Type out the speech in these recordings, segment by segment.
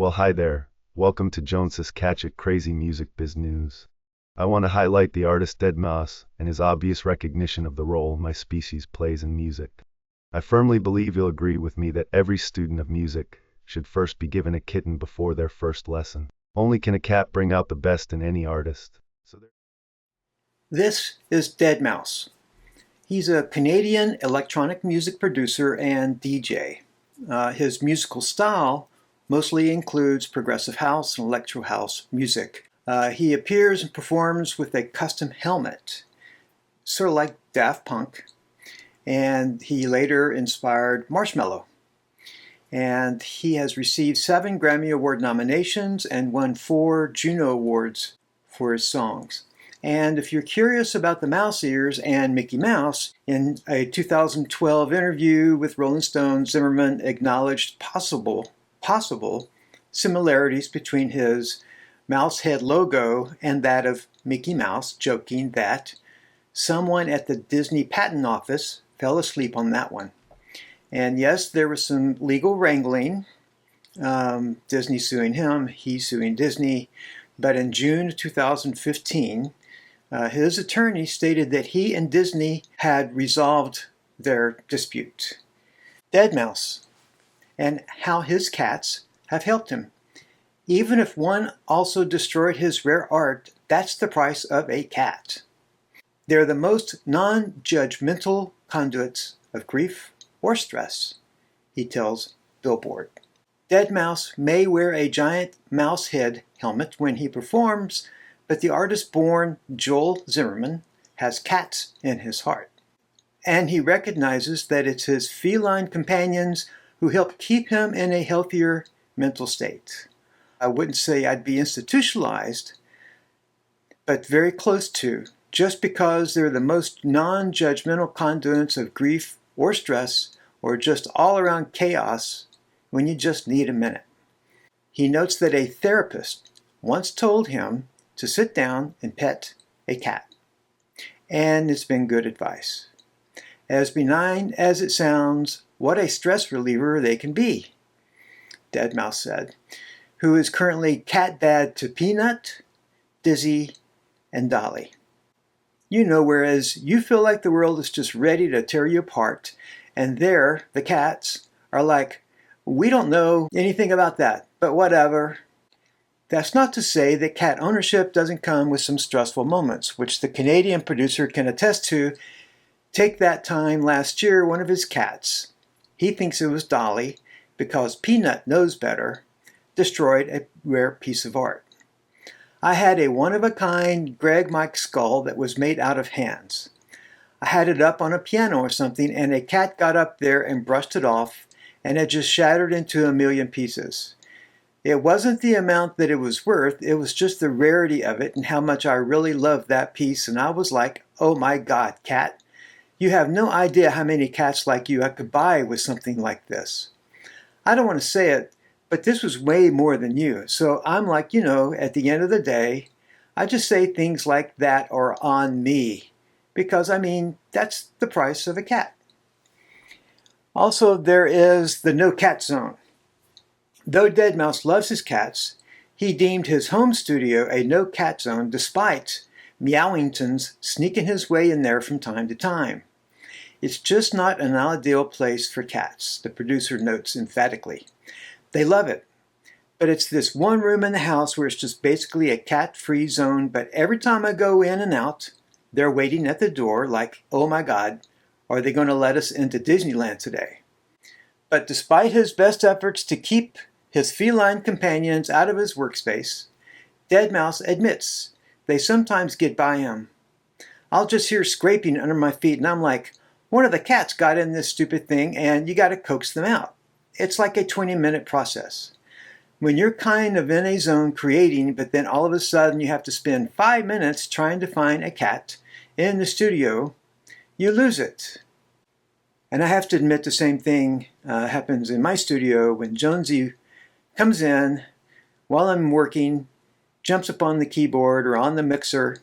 Well, hi there. Welcome to Jones's Catch It Crazy Music Biz News. I want to highlight the artist Deadmau5 and his obvious recognition of the role my species plays in music. I firmly believe you'll agree with me that every student of music should first be given a kitten before their first lesson. Only can a cat bring out the best in any artist. This is Deadmau5. He's a Canadian electronic music producer and DJ. His musical style mostly includes progressive house and electro house music. He appears and performs with a custom helmet, sort of like Daft Punk, and he later inspired Marshmello. And he has received 7 Grammy Award nominations and won 4 Juno Awards for his songs. And if you're curious about the mouse ears and Mickey Mouse, in a 2012 interview with Rolling Stone, Zimmerman acknowledged possible similarities between his mouse head logo and that of Mickey Mouse, joking that someone at the Disney Patent Office fell asleep on that one. And yes, there was some legal wrangling. Disney suing him, he suing Disney. But in June 2015, his attorney stated that he and Disney had resolved their dispute. Deadmau5 and how his cats have helped him. Even if one also destroyed his rare art, that's the price of a cat. They're the most non-judgmental conduits of grief or stress, he tells Billboard. Deadmau5 may wear a giant mouse head helmet when he performs, but the artist-born Joel Zimmerman has cats in his heart. And he recognizes that it's his feline companions who help keep him in a healthier mental state. I wouldn't say I'd be institutionalized, but very close to, just because they're the most non-judgmental conduits of grief or stress or just all-around chaos when you just need a minute. He notes that a therapist once told him to sit down and pet a cat, and it's been good advice. As benign as it sounds, what a stress reliever they can be, Deadmau5 said, who is currently cat dad to Peanut, Dizzy, and Dolly. You know, whereas you feel like the world is just ready to tear you apart, and there, the cats are like, we don't know anything about that, but whatever. That's not to say that cat ownership doesn't come with some stressful moments, which the Canadian producer can attest to. Take that time last year, one of his cats, he thinks it was Dolly, because Peanut knows better, destroyed a rare piece of art. I had a one-of-a-kind Greg Mike skull that was made out of hands. I had it up on a piano or something, and a cat got up there and brushed it off, and it just shattered into a million pieces. It wasn't the amount that it was worth, it was just the rarity of it and how much I really loved that piece, and I was like, oh my God, cat, you have no idea how many cats like you I could buy with something like this. I don't want to say it, but this was way more than you. So I'm like, at the end of the day, I just say things like that are on me. Because, that's the price of a cat. Also, there is the no cat zone. Though Deadmau5 loves his cats, he deemed his home studio a no cat zone despite Meowingtons sneaking his way in there from time to time. It's just not an ideal place for cats, the producer notes emphatically. They love it, but it's this one room in the house where it's just basically a cat-free zone, but every time I go in and out, they're waiting at the door like, oh my God, are they going to let us into Disneyland today? But despite his best efforts to keep his feline companions out of his workspace, Deadmau5 admits they sometimes get by him. I'll just hear scraping under my feet and I'm like, one of the cats got in this stupid thing and you got to coax them out. It's like a 20-minute process. When you're kind of in a zone creating, but then all of a sudden you have to spend 5 minutes trying to find a cat in the studio, you lose it. And I have to admit the same thing happens in my studio when Jonesy comes in while I'm working, jumps up on the keyboard or on the mixer,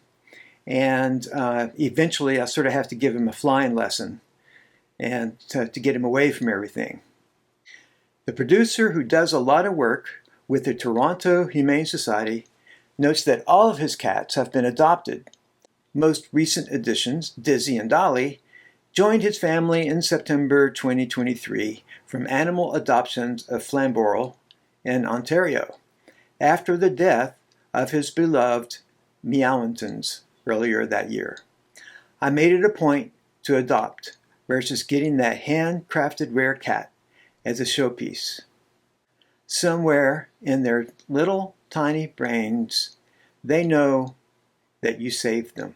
and eventually I sort of have to give him a flying lesson and to get him away from everything. The producer, who does a lot of work with the Toronto Humane Society, notes that all of his cats have been adopted. Most recent additions, Dizzy and Dolly, joined his family in September 2023 from animal adoptions of Flamborough in Ontario, after the death of his beloved Meowingtons earlier that year. I made it a point to adopt versus getting that handcrafted rare cat as a showpiece. Somewhere in their little tiny brains, they know that you saved them.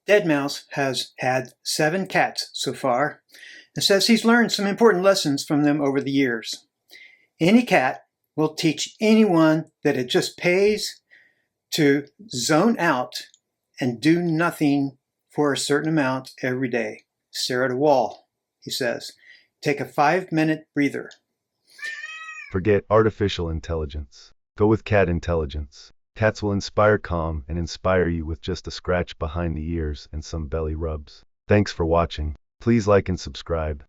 Deadmau5 has had 7 cats so far and says he's learned some important lessons from them over the years. Any cat will teach anyone that it just pays to zone out and do nothing for a certain amount every day. Stare at a wall, he says. Take a 5-minute breather. Forget artificial intelligence. Go with cat intelligence. Cats will inspire calm and inspire you with just a scratch behind the ears and some belly rubs. Thanks for watching. Please like and subscribe.